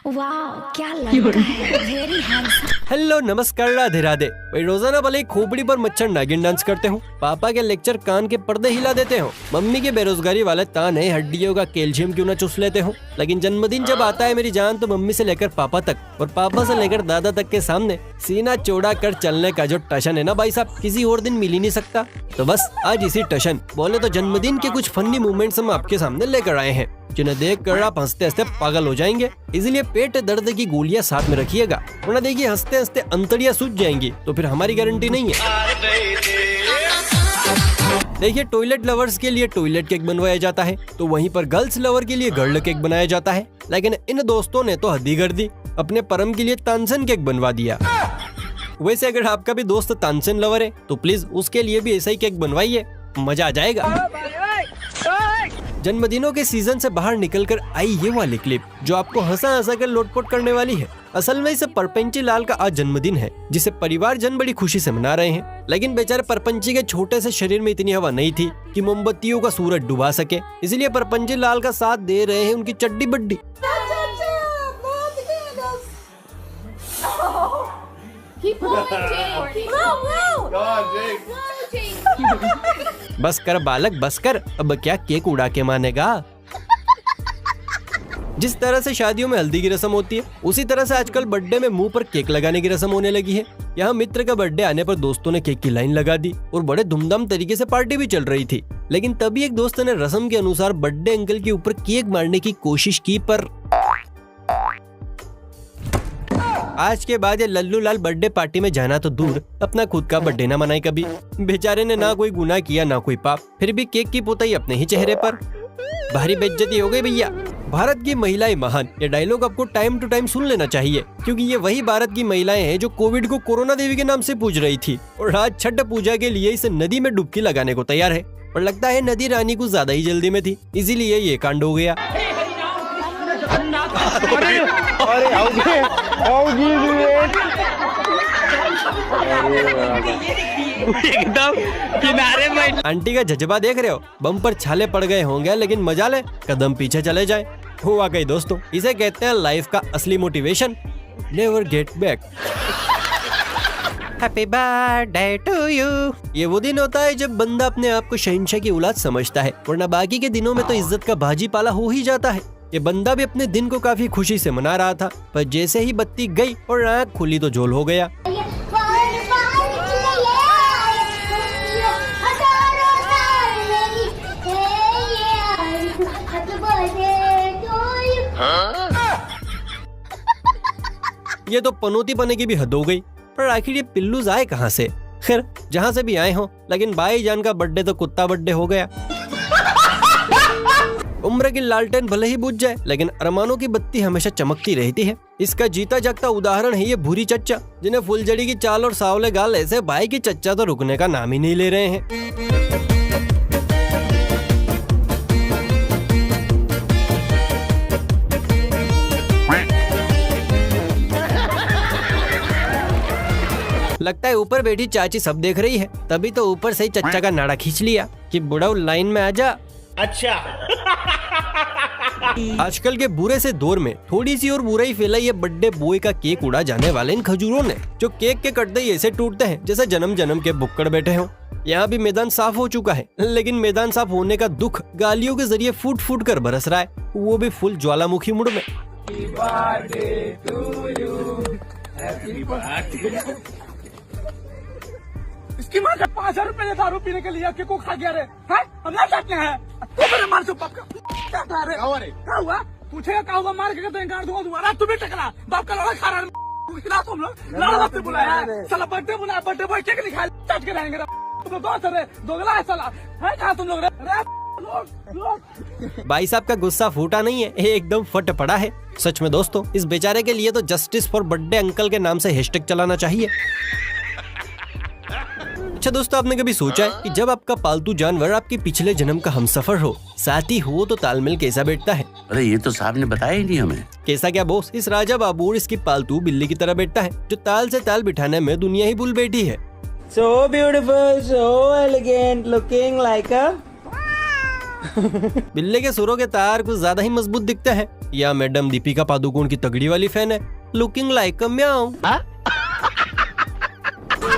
वाह क्या लड़का है, वेरी हैंडसम। हेलो नमस्कार राधे राधे। भाई रोजाना भले खोपड़ी पर मच्छर नागिन डांस करते हो, पापा के लेक्चर कान के पर्दे हिला देते हो, मम्मी के बेरोजगारी वाले ताने हड्डियों का कैल्शियम क्यों न चूस लेते हो, लेकिन जन्मदिन जब आता है मेरी जान तो मम्मी से लेकर पापा तक और पापा से लेकर दादा तक के सामने सीना चौड़ा कर चलने का जो टशन है ना भाई साहब, किसी और दिन मिल ही नहीं सकता। तो बस आज इसी टशन बोले तो जन्मदिन के कुछ फनी मूवमेंट्स हम आपके सामने लेकर आए हैं, जिन्हें देख कर आप हंसते हंसते पागल हो जाएंगे। इसलिए पेट दर्द की गोलियां साथ में रखिएगा, वरना देखिए हंसते हंसते अंतड़ियां सूज जाएंगी तो फिर हमारी गारंटी नहीं है। देखिए टॉयलेट लवर्स के लिए टॉयलेट केक बनवाया जाता है, तो वहीं पर गर्ल्स लवर के लिए गर्ल केक बनाया जाता है, लेकिन इन दोस्तों ने तो हद ही कर दी, अपने परम के लिए तानसेन केक बनवा दिया। वैसे अगर आपका भी दोस्त तानसेन लवर है तो प्लीज उसके लिए भी ऐसा ही केक बनवाइए, मजा आ जाएगा। जन्मदिनों के सीजन से बाहर निकलकर आई ये वाली क्लिप जो आपको हंसा हंसा कर लोटपोट करने वाली है। असल में इसे परपंची लाल का आज जन्मदिन है, जिसे परिवार जन बड़ी खुशी से मना रहे हैं, लेकिन बेचारे परपंची के छोटे से शरीर में इतनी हवा नहीं थी कि मोमबत्तियों का सूरज डुबा सके, इसलिए परपंची लाल का साथ दे रहे हैं उनकी चड्डी बड्डी। बस कर बालक बस कर, अब क्या केक उड़ा के मानेगा। जिस तरह से शादियों में हल्दी की रस्म होती है, उसी तरह से आजकल बर्थडे में मुंह पर केक लगाने की रस्म होने लगी है। यहाँ मित्र का बर्थडे आने पर दोस्तों ने केक की लाइन लगा दी और बड़े धूमधाम तरीके से पार्टी भी चल रही थी, लेकिन तभी एक दोस्त ने रस्म के अनुसार बर्थडे अंकल के ऊपर केक मारने की कोशिश की, पर आज के बाद ये लल्लू लाल बर्थडे पार्टी में जाना तो दूर, अपना खुद का बर्थडे ना मनाए कभी। बेचारे ने ना कोई गुनाह किया ना कोई पाप, फिर भी केक की पुताई अपने ही चेहरे पर। भारी बेइज्जती हो गई भैया। भारत की महिलाएं महान, ये डायलॉग आपको टाइम टू टाइम सुन लेना चाहिए, क्योंकि ये वही भारत की महिलाएं हैं जो कोविड को कोरोना देवी के नाम से पूज रही थी और आज छठ पूजा के लिए इसे नदी में डुबकी लगाने को तैयार है। पर लगता है नदी रानी कुछ ज्यादा ही जल्दी में थी, इसीलिए ये कांड हो गया। एकदम किनारे में। आंटी का जज्बा देख रहे हो, बम पर छाले पड़ गए होंगे, लेकिन मजा ले कदम पीछे चले जाए। हुआ गई दोस्तों, इसे कहते हैं लाइफ का असली motivation, never get back. Happy birthday to you. ये वो दिन होता है जब बंदा अपने आप को शहंशाह की औलाद समझता है, वरना बाकी के दिनों में तो इज्जत का भाजी पाला हो ही जाता है। ये बंदा भी अपने दिन को काफी खुशी से मना रहा था, पर जैसे ही बत्ती गई और आँख खुली तो झोल हो गया। ये तो पनौती पने की भी हद हो गई, पर आखिर ये पिल्लूज आए कहाँ से? खैर जहाँ से भी आए हो, लेकिन भाईजान का बर्थडे तो कुत्ता बर्थडे हो गया। उम्र की लालटेन भले ही बुझ जाए, लेकिन अरमानों की बत्ती हमेशा चमकती रहती है। इसका जीता जागता उदाहरण है ये भूरी चच्चा, जिन्हें फुलझड़ी की चाल और सावले गाल ऐसे भाई की चच्चा तो रुकने का नाम ही नहीं ले रहे हैं। लगता है ऊपर बैठी चाची सब देख रही है, तभी तो ऊपर से ही चच्चा का नाड़ा खींच लिया कि बुढ़ाऊ लाइन में आ जा। अच्छा। आजकल के बुरे से दौर में थोड़ी सी और बुराई फैलाई है बर्थडे बॉय का केक उड़ा जाने वाले इन खजूरों ने, जो केक के कटते ही ऐसे टूटते हैं जैसे जन्म जन्म के बुक्कड़ बैठे हों। यहाँ भी मैदान साफ हो चुका है, लेकिन मैदान साफ होने का दुख गालियों के जरिए फूट फूट कर बरस रहा है, वो भी फुल ज्वालामुखी मुड़ में। इसकी माँ का 5,000 रुपए दारू पीने के लिए केक को खा गया रे, हैं? हम ना चाहते हैं। तू मेरे मार से बाप का क्या था रे? क्या हुआ? पूछेगा क्या हुआ? मार के तो गाड़ दूंगा तुम्हारा, तुम्हें टकरा बाप का लड़ा खा रहा है। खिला तुम लोग लड़ा रास्ते बुलाया, साला बर्थडे बुलाया, बर्थडे बॉय केक नहीं खाया, चट के रहेंगे। तुम लोग दोस्त रे, दोगला है साला, है कहाँ तुम लोग रे? भाई साहब का गुस्सा फूटा नहीं है, एकदम फट पड़ा है। सच में दोस्तों, इस बेचारे के लिए तो जस्टिस फॉर बर्थडे अंकल के नाम से हैशटैग चलाना चाहिए। अच्छा दोस्तों, आपने कभी सोचा है कि जब आपका पालतू जानवर आपके पिछले जन्म का हमसफर हो, साथी हो, तो तालमेल कैसा बैठता है? अरे ये तो साहब ने बताया ही नहीं हमें। कैसा क्या बॉस, इस राजा बाबू और इसकी पालतू बिल्ली की तरह बैठता है, जो ताल से ताल बिठाने में दुनिया ही भूल बैठी है। So beautiful, so elegant, looking like a बिल्ले के सुरों के तार कुछ ज्यादा ही मजबूत दिखते हैं। या मैडम दीपिका पादुकोण की तगड़ी वाली फैन है, लुकिंग लाइक अ म्याऊ।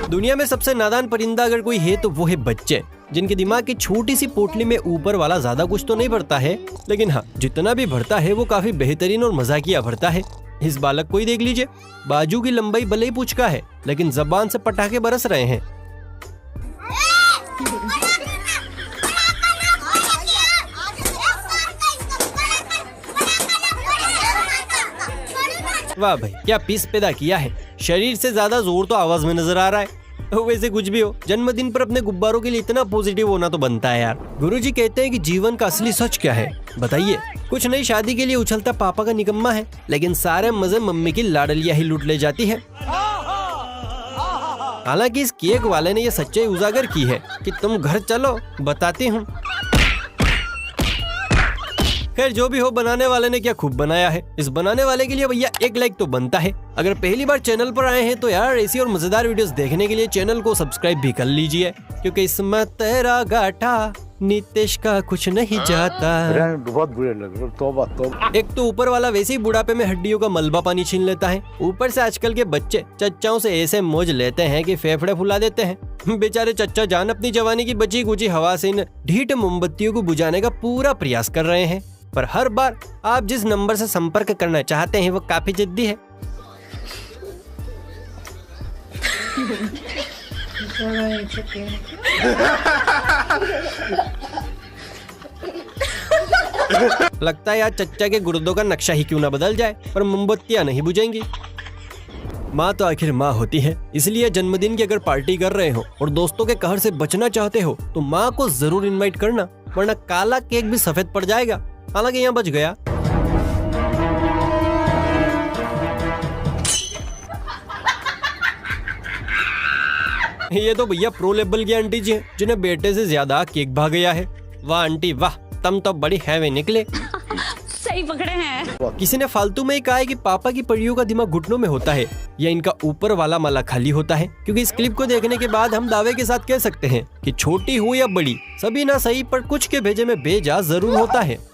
दुनिया में सबसे नादान परिंदा अगर कोई है तो वो है बच्चे, जिनके दिमाग की छोटी सी पोटली में ऊपर वाला ज्यादा कुछ तो नहीं भरता है, लेकिन हाँ जितना भी भरता है वो काफी बेहतरीन और मजाकिया भरता है। इस बालक को ही देख लीजिए, बाजू की लंबाई भले ही पूछ का है, लेकिन जबान से पटाखे बरस रहे हैं। वाह भाई, क्या पीस पैदा किया है। शरीर से ज्यादा जोर तो आवाज में नजर आ रहा है। वैसे कुछ भी हो, जन्मदिन पर अपने गुब्बारों के लिए इतना पॉजिटिव होना तो बनता है यार। गुरुजी कहते हैं कि जीवन का असली सच क्या है बताइए। कुछ नई शादी के लिए उछलता पापा का निकम्मा है, लेकिन सारे मजे मम्मी की लाडलिया ही लूट ले जाती है। हालांकि इस केक वाले ने ये सच्चाई उजागर की है कि तुम घर चलो बताती हूँ। खैर जो भी हो, बनाने वाले ने क्या खूब बनाया है। इस बनाने वाले के लिए भैया एक लाइक तो बनता है। अगर पहली बार चैनल पर आए हैं तो यार ऐसी और मजेदार वीडियोस देखने के लिए चैनल को सब्सक्राइब भी कर लीजिए, क्योंकि इसमें तेरा गाठा नीतीश का कुछ नहीं जाता। बहुत बुरे लग रहे, तौबा तौबा। एक तो ऊपर वाला वैसे ही बुढ़ापे में हड्डियों का मलबा पानी छीन लेता है, ऊपर से आजकल के बच्चे चच्चाओं से ऐसे मौज लेते हैं कि फेफड़े फुला देते हैं। बेचारे चच्चा जान अपनी जवानी की बची कुची हवा से इन ढीठ मोमबत्तियों को बुझाने का पूरा प्रयास कर रहे हैं, पर हर बार आप जिस नंबर से संपर्क करना चाहते हैं वो काफी जिद्दी है। लगता है यार चच्चा के गुर्दों का नक्शा ही क्यों ना बदल जाए, पर मोमबत्तियां नहीं बुझेंगी। माँ तो आखिर माँ होती है, इसलिए जन्मदिन की अगर पार्टी कर रहे हो और दोस्तों के कहर से बचना चाहते हो तो माँ को जरूर इनवाइट करना, वरना काला केक भी सफेद पड़ जाएगा। हालांकि यहाँ बच गया। ये तो भैया प्रो लेवल की आंटी जी हैं, जिन्हें बेटे से ज्यादा केक भाग गया है। वाह आंटी वाह, तुम तो बड़ी हैवी निकले। सही पकड़े हैं। किसी ने फालतू में ही कहा है कि पापा की परियों का दिमाग घुटनों में होता है या इनका ऊपर वाला माला खाली होता है, क्योंकि इस क्लिप को देखने के बाद हम दावे के साथ कह सकते हैं कि छोटी हो या बड़ी सभी ना सही पर कुछ के भेजे में बेजा जरूर होता है।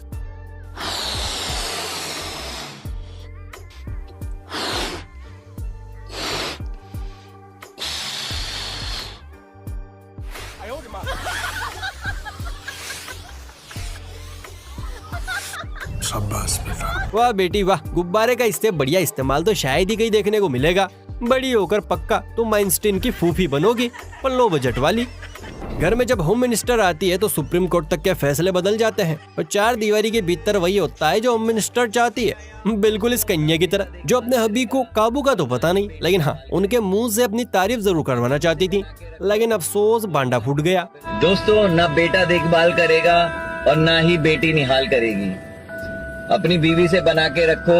वाह बेटी वाह, गुब्बारे का इससे बढ़िया इस्तेमाल तो शायद ही कहीं देखने को मिलेगा। बड़ी होकर पक्का तो माइंस्टीन की फूफी बनोगी, पर लो बजट वाली। घर में जब होम मिनिस्टर आती है तो सुप्रीम कोर्ट तक के फैसले बदल जाते हैं, और चार दीवारी के भीतर वही होता है जो होम मिनिस्टर चाहती है। बिल्कुल इस कन्या की तरह, जो अपने हबी को काबू का तो पता नहीं, लेकिन हाँ उनके मुंह से अपनी तारीफ जरूर करवाना चाहती थी, लेकिन अफसोस बांडा फूट गया। दोस्तों, न बेटा देखभाल करेगा और न ही बेटी निहाल करेगी। अपनी बीवी से बना के रखो,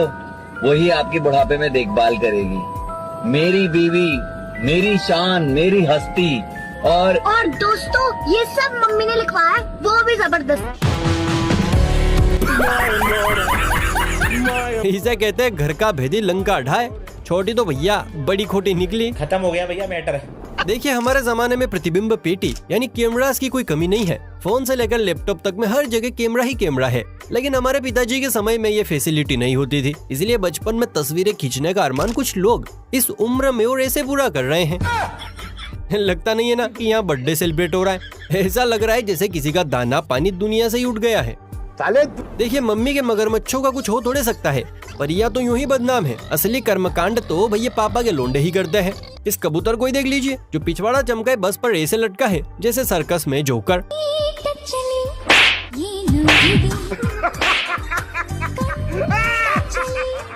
वही आपकी बुढ़ापे में देखभाल करेगी। मेरी बीवी, मेरी शान, मेरी हस्ती। और दोस्तों, ये सब मम्मी ने लिखवाया है, वो भी जबरदस्त। इसे कहते हैं घर का भेदी लंका ढाए। छोटी तो भैया बड़ी खोटी निकली। खत्म हो गया भैया मैटर। देखिए हमारे जमाने में प्रतिबिंब पेटी यानी कैमरास की कोई कमी नहीं है। फोन से लेकर लैपटॉप तक में हर जगह कैमरा ही कैमरा है, लेकिन हमारे पिताजी के समय में ये फैसिलिटी नहीं होती थी, इसलिए बचपन में तस्वीरें खींचने का अरमान कुछ लोग इस उम्र में और ऐसे पूरा कर रहे हैं। लगता नहीं है ना कि यहाँ बर्थडे सेलिब्रेट हो रहा है। ऐसा लग रहा है जैसे किसी का दाना पानी दुनिया से ही उठ गया है। देखिए मम्मी के मगरमच्छों का कुछ हो थोड़े सकता है, पर यह तो यूं ही बदनाम है। असली कर्मकांड तो भैया पापा के लोंडे ही करते हैं। इस कबूतर को ही देख लीजिए, जो पिछवाड़ा चमकाए बस पर ऐसे लटका है जैसे सर्कस में जोकर।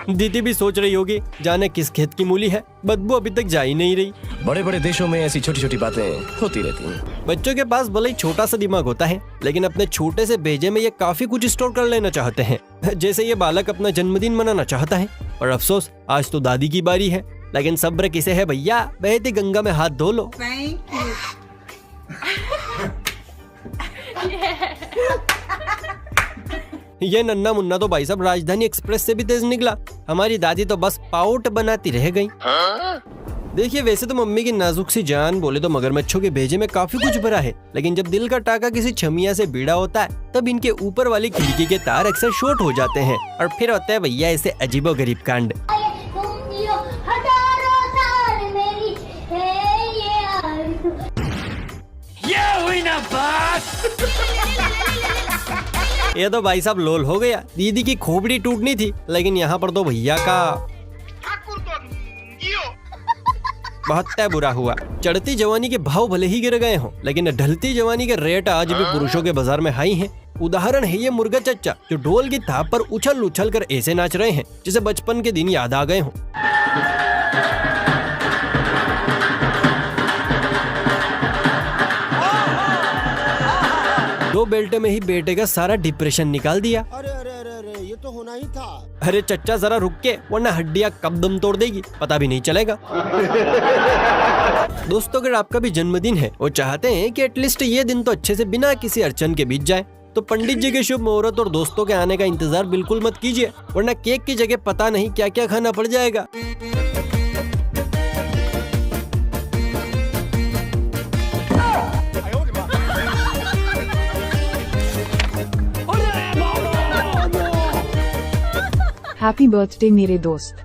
दीदी भी सोच रही होगी जाने किस खेत की मूली है, बदबू अभी तक जा ही नहीं रही। बड़े बड़े देशों में ऐसी छोटी छोटी बातें होती रहती हैं। बच्चों के पास भले ही छोटा सा दिमाग होता है, लेकिन अपने छोटे से भेजे में ये काफी कुछ स्टोर कर लेना चाहते हैं। जैसे ये बालक अपना जन्मदिन मनाना चाहता है, और अफसोस आज तो दादी की बारी है। लेकिन सब्र किसे है भैया, बहती गंगा में हाथ धो लो। ये नन्ना मुन्ना तो भाई साहब राजधानी एक्सप्रेस से भी तेज निकला। हमारी दादी तो बस पाउट बनाती रह गई। देखिए वैसे तो मम्मी की नाजुक सी जान बोले तो मगरमच्छों के भेजे में काफी कुछ भरा है, लेकिन जब दिल का टाका किसी छमिया से भिड़ा होता है तब इनके ऊपर वाली खिड़की के तार अक्सर शॉर्ट हो जाते हैं और फिर होता है भैया ऐसे अजीबोगरीब कांड। ये तो भाई साहब लोल हो गया। दीदी की खोपड़ी टूटनी थी, लेकिन यहाँ पर तो भैया का बहुत तय बुरा हुआ। चढ़ती जवानी के भाव भले ही गिर गए हों, लेकिन ढलती जवानी के रेट आज भी पुरुषों के बाजार में हाई हैं। उदाहरण है ये मुर्गा चच्चा जो ढोल की थाप पर उछल उछल कर ऐसे नाच रहे हैं जिसे बचपन के दिन याद आ गए हों। दो बेल्टे में ही बेटे का सारा डिप्रेशन निकाल दिया। अरे अरे अरे अरे ये तो होना ही था। अरे चच्चा जरा रुक के, वरना हड्डियां कब दम तोड़ देगी पता भी नहीं चलेगा। दोस्तों अगर आपका भी जन्मदिन है और चाहते हैं कि एटलीस्ट ये दिन तो अच्छे से बिना किसी अड़चन के बीत जाए, तो पंडित जी के शुभ मुहूर्त और दोस्तों के आने का इंतजार बिल्कुल मत कीजिए, वरना केक की जगह पता नहीं क्या क्या खाना पड़ जाएगा। हैप्पी बर्थडे मेरे दोस्त।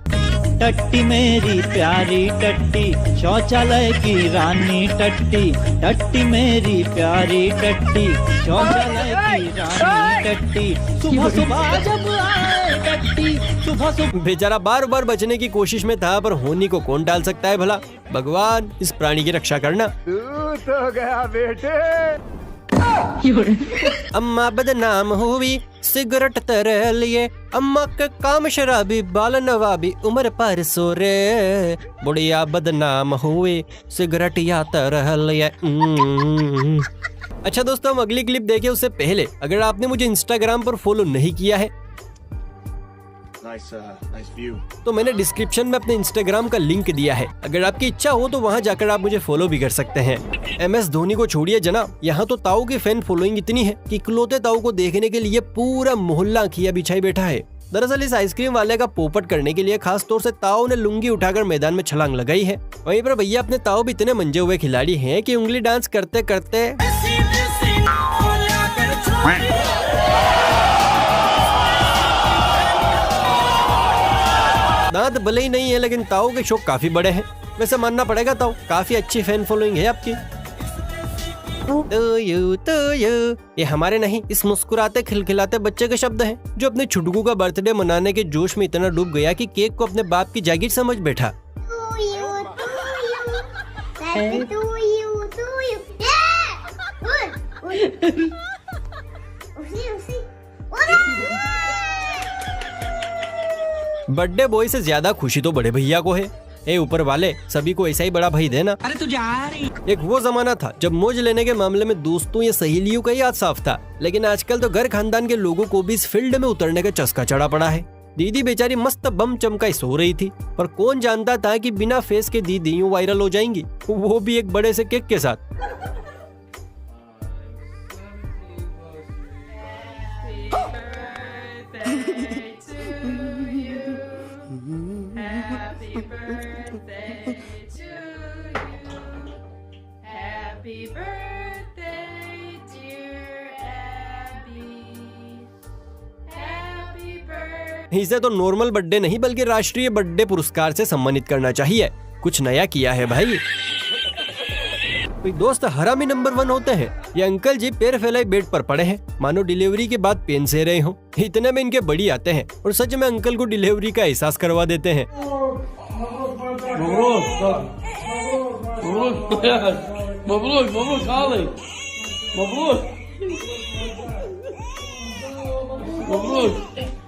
टट्टी मेरी प्यारी टट्टी, शौचालय की रानी टट्टी, टट्टी मेरी प्यारी टट्टी, शौचालय की रानी टट्टी, सुबह सुबह जब आए टट्टी, सुबह सुबह। बेचारा बार बार बचने की कोशिश में था, पर होनी को कौन डाल सकता है भला। भगवान इस प्राणी की रक्षा करना। तो गया बेटे। अम्मा बदनाम हुई सिगरेट तेरे लिए, अम्मा के काम शराबी बाल नवाबी उम्र पर सोरे, बुढ़िया बदनाम हुई सिगरेट या तेरे लिए। अच्छा दोस्तों हम अगली क्लिप देखें उससे पहले अगर आपने मुझे इंस्टाग्राम पर फॉलो नहीं किया है तो मैंने डिस्क्रिप्शन में अपने इंस्टाग्राम का लिंक दिया है। अगर आपकी इच्छा हो तो वहां जाकर आप मुझे फॉलो भी कर सकते हैं। MS धोनी को छोड़िए जनाब, यहाँ तो ताऊ की फैन फॉलोइंग इतनी है कि इकलौते ताऊ को देखने के लिए पूरा मोहल्ला खिया बिछाई बैठा है। दरअसल इस आइसक्रीम वाले का पोपट करने के लिए खास तौर से ताऊ ने लुंगी उठाकर मैदान में छलांग लगाई है। वहीं पर भैया अपने ताऊ भी इतने मंजे हुए खिलाड़ी हैं कि उंगली डांस करते करते दांत भले ही नहीं है, लेकिन ताऊ के शौक काफी बड़े हैं। वैसे मानना पड़ेगा ताऊ काफी अच्छी फैन फॉलोइंग है आपकी। तो ये हमारे नहीं, इस मुस्कुराते खिलखिलाते बच्चे के शब्द हैं जो अपने छुटकू का बर्थडे मनाने के जोश में इतना डूब गया कि केक को अपने बाप की जागीर समझ बैठा। बर्थडे बॉय से ज्यादा खुशी तो बड़े भैया को है। ए ऊपर वाले सभी को ऐसा ही बड़ा भाई देना। अरे तू जा रही। एक वो जमाना था जब मौज लेने के मामले में दोस्तों या सहेलियों का ही हाथ साफ था, लेकिन आजकल तो घर खानदान के लोगों को भी इस फील्ड में उतरने का चस्का चढ़ा पड़ा है। दीदी बेचारी मस्त बम चमकाई सो रही थी, पर कौन जानता था कि बिना फेस के दीदी यूं वायरल हो जाएंगी, वो भी एक बड़े से केक के साथ। इसे तो नॉर्मल बर्थडे नहीं बल्कि राष्ट्रीय बर्थडे पुरस्कार से सम्मानित करना चाहिए। कुछ नया किया है भाई। कोई दोस्त हरामी नंबर 1 होते हैं। ये अंकल जी पैर फैलाए बेड पर पड़े हैं, मानो डिलीवरी के बाद पेन से रहे हों। इतने में इनके बड़ी आते हैं और सच में अंकल को डिलीवरी का एहसास करवा देते हैं।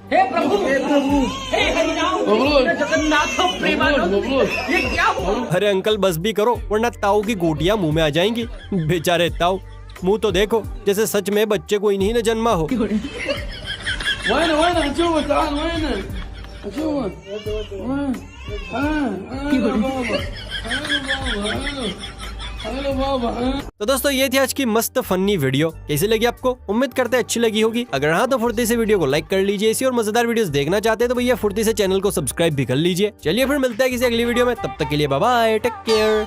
हे प्रभु, हे प्रभु, हे हरिनाम, जगन्नाथ प्रेमानंद, ये क्या हुआ? अरे अंकल बस भी करो, वरना ताऊ की गोटियां मुंह में आ जाएंगी। बेचारे ताऊ, मुंह तो देखो जैसे सच में बच्चे को इन्हीं ने जन्मा हो। तो दोस्तों ये थी आज की मस्त फनी वीडियो। कैसी लगी आपको? उम्मीद करते हैं अच्छी लगी होगी। अगर हाँ तो फुर्ती से वीडियो को लाइक कर लीजिए। ऐसी और मजेदार वीडियोस देखना चाहते हैं तो भैया फुर्ती से चैनल को सब्सक्राइब भी कर लीजिए। चलिए फिर मिलते हैं किसी अगली वीडियो में, तब तक के लिए बाय बाय, टेक केयर।